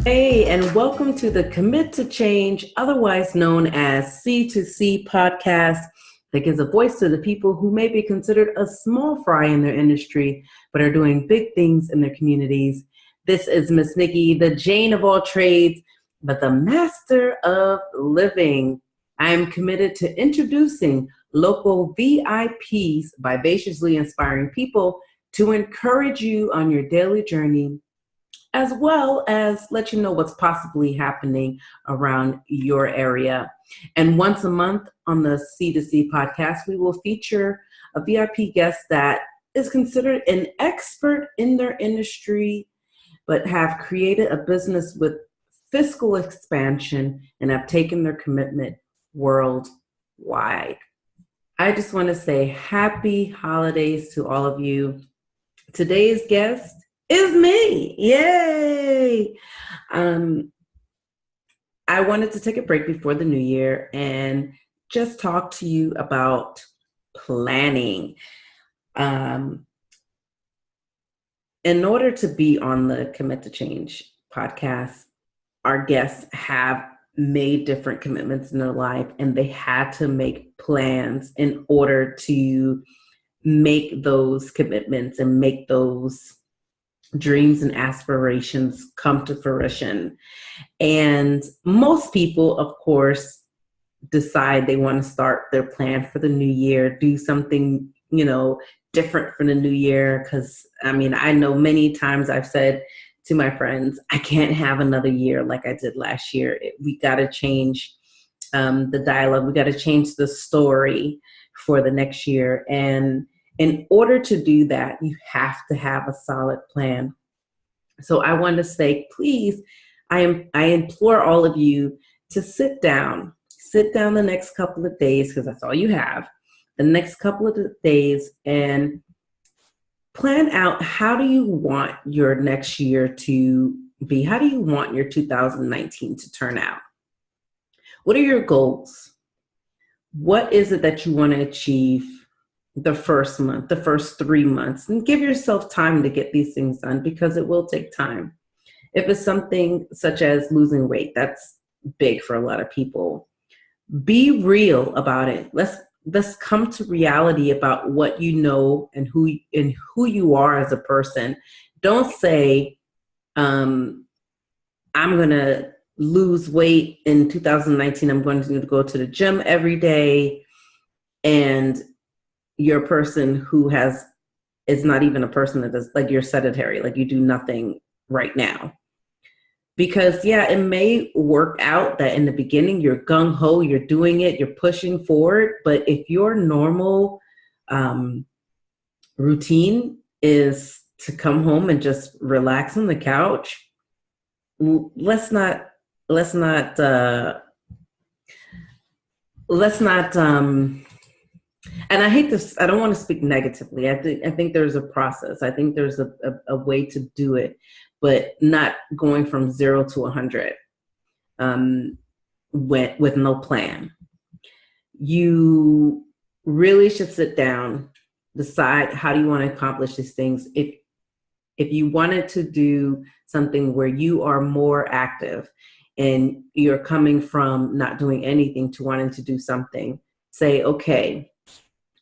Hey, and welcome to the Commit to Change, otherwise known as C2C Podcast, that gives a voice to the people who may be considered a small fry in their industry, but are doing big things in their communities. This is Miss Nikki, the Jane of all trades, but the master of living. I am committed to introducing local VIPs, vivaciously inspiring people, to encourage you on your daily journey, as well as let you know what's possibly happening around your area. And once a month on the C2C podcast, we will feature a VIP guest that is considered an expert in their industry, but have created a business with fiscal expansion and have taken their commitment worldwide. I just want to say happy holidays to all of you. Today's guest is me. Yay! I wanted to take a break before the new year and just talk to you about planning. In order to be on the Commit to Change podcast, our guests have made different commitments in their life, and they had to make plans in order to make those commitments and make those dreams and aspirations come to fruition. And most people, of course, decide they want to start their plan for the new year, do something, different for the new year. Because I know many times I've said to my friends, I can't have another year like I did last year. We got to change the dialogue. We got to change the story for the next year. And in order to do that, you have to have a solid plan. So I want to say, please, I implore all of you to sit down the next couple of days, because that's all you have, the next couple of days, and plan out, how do you want your next year to be? How do you want your 2019 to turn out? What are your goals? What is it that you want to achieve the first month, the first 3 months? And give yourself time to get these things done, because it will take time. If it's something such as losing weight, that's big for a lot of people. Be real about it. Let's come to reality about what you know and who you are as a person. Don't say, I'm going to lose weight in 2019. I'm going to go to the gym every day, and you're a person who is not even a person that does, like, you're sedentary, like you do nothing right now. Because it may work out that in the beginning you're gung-ho, you're doing it, you're pushing forward. But if your normal routine is to come home and just relax on the couch, let's not and I hate this, I don't want to speak negatively. I think there's a process. I think there's a way to do it, but not going from 0 to 100 with no plan. You really should sit down, decide how do you want to accomplish these things. If you wanted to do something where you are more active and you're coming from not doing anything to wanting to do something, say, okay,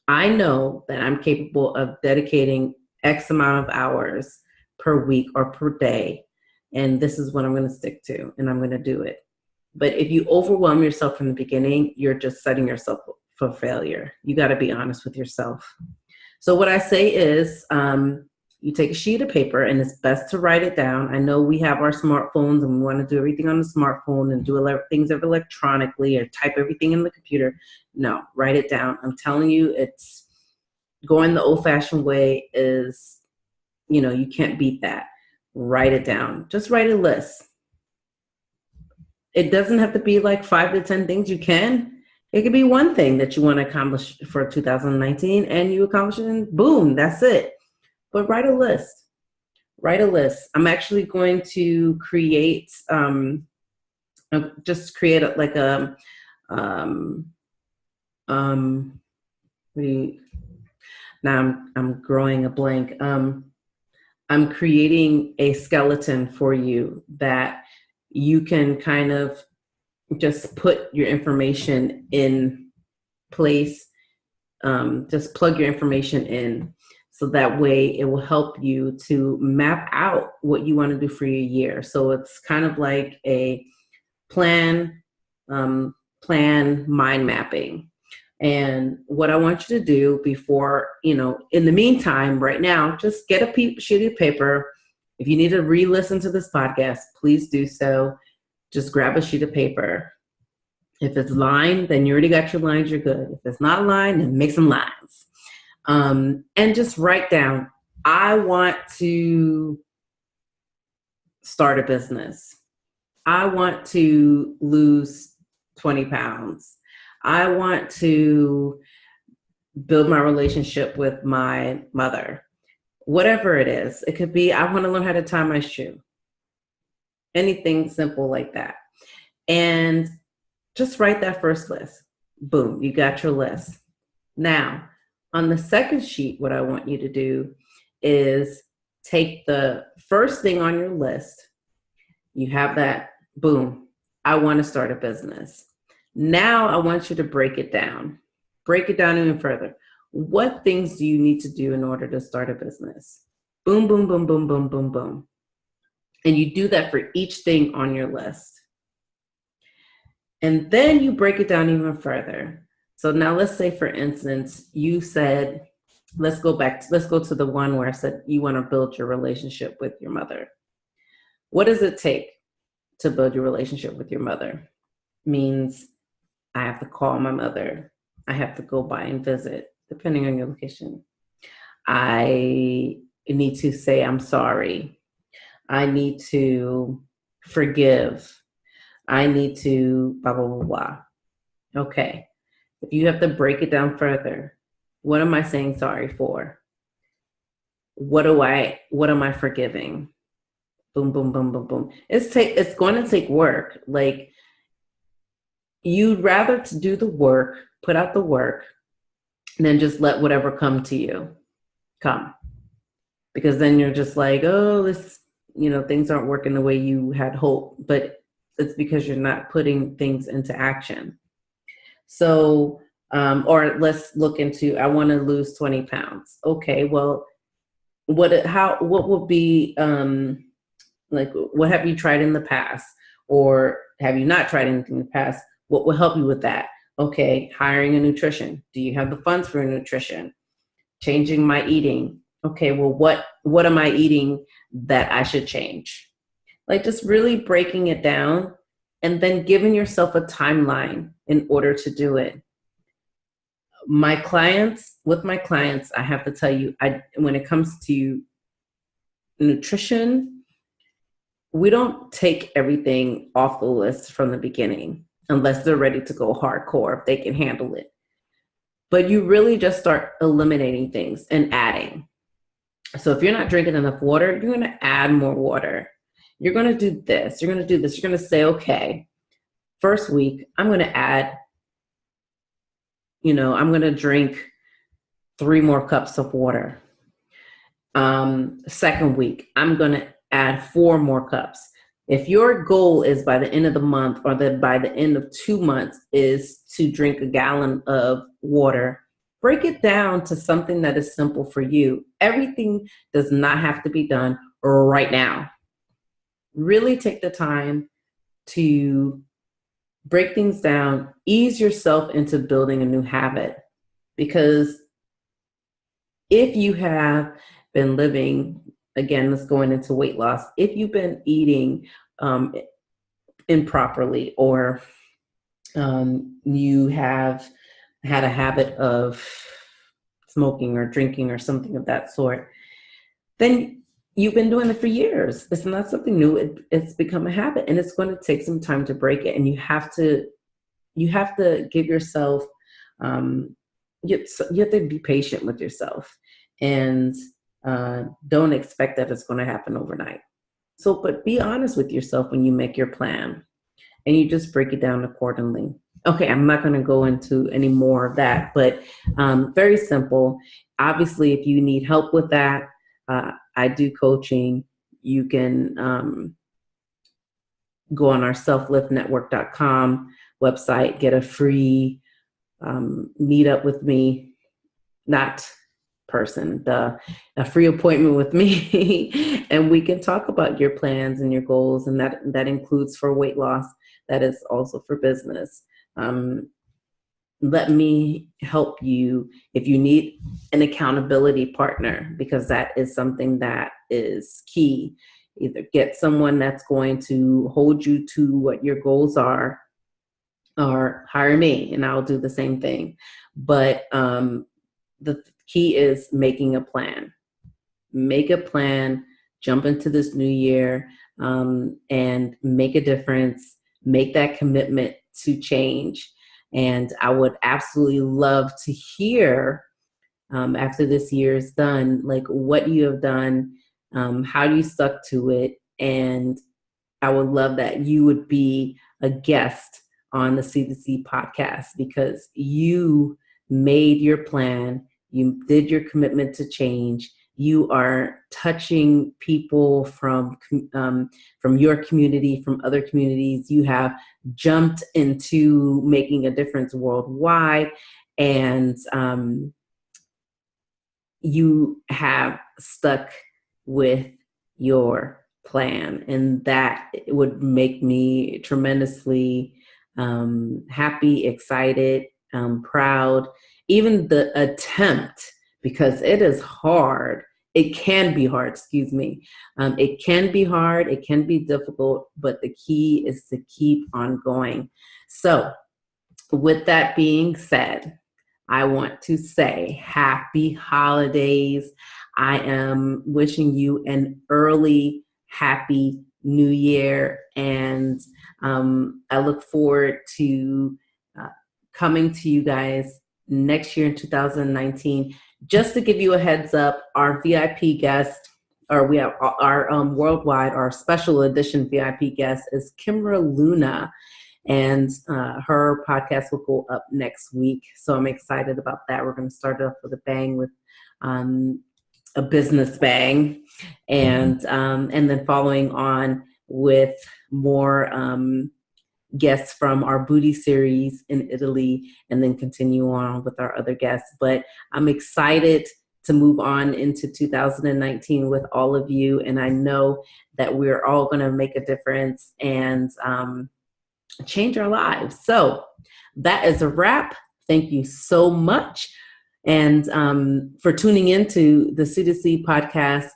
I know that I'm capable of dedicating X amount of hours per week or per day, and this is what I'm going to stick to, and I'm going to do it. But if you overwhelm yourself from the beginning, you're just setting yourself up for failure. You got to be honest with yourself. So what I say is, you take a sheet of paper, and it's best to write it down. I know we have our smartphones and we want to do everything on the smartphone and do things electronically or type everything in the computer. No, write it down. I'm telling you, it's going the old-fashioned way is, you can't beat that. Write it down. Just write a list. It doesn't have to be like 5 to 10 things. It could be one thing that you want to accomplish for 2019, and you accomplish it, and boom, that's it. But write a list. I'm actually going to create, now I'm growing a blank. I'm creating a skeleton for you that you can kind of just put your information in place. Just plug your information in, so that way it will help you to map out what you want to do for your year. So it's kind of like a plan mind mapping. And what I want you to do before, in the meantime, right now, just get a sheet of paper. If you need to re-listen to this podcast, please do so. Just grab a sheet of paper. If it's lined, then you already got your lines, you're good. If it's not lined, then make some lines. And just write down, I want to start a business. I want to lose 20 pounds. I want to build my relationship with my mother. Whatever it is. It could be, I want to learn how to tie my shoe. Anything simple like that. And just write that first list. Boom, you got your list. Now, on the second sheet, what I want you to do is take the first thing on your list. You have that, boom, I want to start a business. Now I want you to break it down. Break it down even further. What things do you need to do in order to start a business? Boom, boom, boom, boom, boom, boom, boom. And you do that for each thing on your list. And then you break it down even further. So now let's say, for instance, you said, let's go to the one where I said you want to build your relationship with your mother. What does it take to build your relationship with your mother? Means I have to call my mother. I have to go by and visit, depending on your location. I need to say I'm sorry. I need to forgive. I need to blah, blah, blah, blah. Okay. If you have to break it down further, what am I saying sorry for? What am I forgiving? Boom, boom, boom, boom, boom. It's going to take work. Like, you'd rather to do the work, put out the work, than just let whatever come to you come. Because then you're just like, oh, things aren't working the way you had hoped. But it's because you're not putting things into action. So, or let's look into, I want to lose 20 pounds. Okay, well, what would be, what have you tried in the past? Or have you not tried anything in the past? What will help you with that? Okay, hiring a nutrition. Do you have the funds for a nutrition? Changing my eating. Okay, well, what am I eating that I should change? Like, just really breaking it down and then giving yourself a timeline in order to do it. With my clients, I have to tell you, when it comes to nutrition, we don't take everything off the list from the beginning unless they're ready to go hardcore, if they can handle it. But you really just start eliminating things and adding. So if you're not drinking enough water, you're going to add more water. You're going to do this. You're going to do this. You're going to say, okay, first week, I'm going to add, I'm going to drink 3 more cups of water. Second week, I'm going to add 4 more cups. If your goal is by the end of the month or by the end of 2 months is to drink a gallon of water, break it down to something that is simple for you. Everything does not have to be done right now. Really take the time to break things down, ease yourself into building a new habit. Because if you have been living, again, let's go into weight loss. If you've been eating improperly, or you have had a habit of smoking or drinking or something of that sort, then you've been doing it for years. It's not something new. It's become a habit, and it's going to take some time to break it. And you have to give yourself, you have to be patient with yourself, and don't expect that it's going to happen overnight. So, but be honest with yourself when you make your plan, and you just break it down accordingly. Okay, I'm not going to go into any more of that, but very simple. Obviously, if you need help with that, I do coaching. You can go on our selfliftnetwork.com website, get a free meet up with me, not person, a free appointment with me, and we can talk about your plans and your goals, and that includes for weight loss. That is also for business. Let me help you if you need an accountability partner, because that is something that is key. Either get someone that's going to hold you to what your goals are, or hire me and I'll do the same thing. But the key is making a plan. Make a plan, jump into this new year, and make a difference. Make that commitment to change. And I would absolutely love to hear, after this year is done, like what you have done, how you stuck to it. And I would love that you would be a guest on the C2C podcast, because you made your plan, you did your commitment to change. You are touching people from your community, from other communities. You have jumped into making a difference worldwide, and you have stuck with your plan, and that would make me tremendously happy, excited, proud. Even the attempt, because it is hard. It can be hard, it can be hard, it can be difficult, but the key is to keep on going. So with that being said, I want to say happy holidays. I am wishing you an early happy new year, and I look forward to coming to you guys next year in 2019. Just to give you a heads up, our VIP guest, or we have our worldwide, our special edition VIP guest is Kimra Luna, and her podcast will go up next week. So I'm excited about that. We're going to start off with a bang, with a business bang, and then following on with more guests from our booty series in Italy, and then continue on with our other guests. But I'm excited to move on into 2019 with all of you. And I know that we're all going to make a difference and change our lives. So that is a wrap. Thank you so much. And for tuning into the C2C podcast.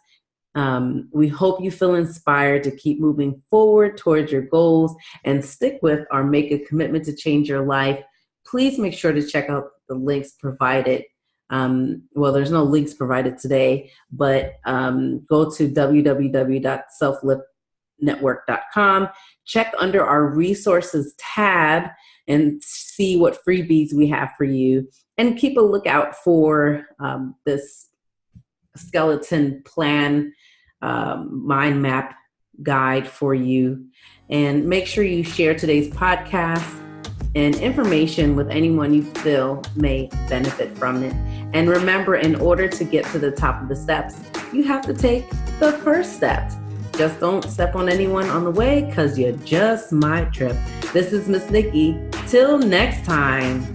We hope you feel inspired to keep moving forward towards your goals and stick with or make a commitment to change your life. Please make sure to check out the links provided. Well, there's no links provided today, but go to www.selfliftnetwork.com. Check under our resources tab and see what freebies we have for you. And keep a lookout for this skeleton plan mind map guide for you. And make sure you share today's podcast and information with anyone you feel may benefit from it. And remember, in order to get to the top of the steps, you have to take the first step. Just don't step on anyone on the way, because you just might trip. This is Miss Nikki. Till next time.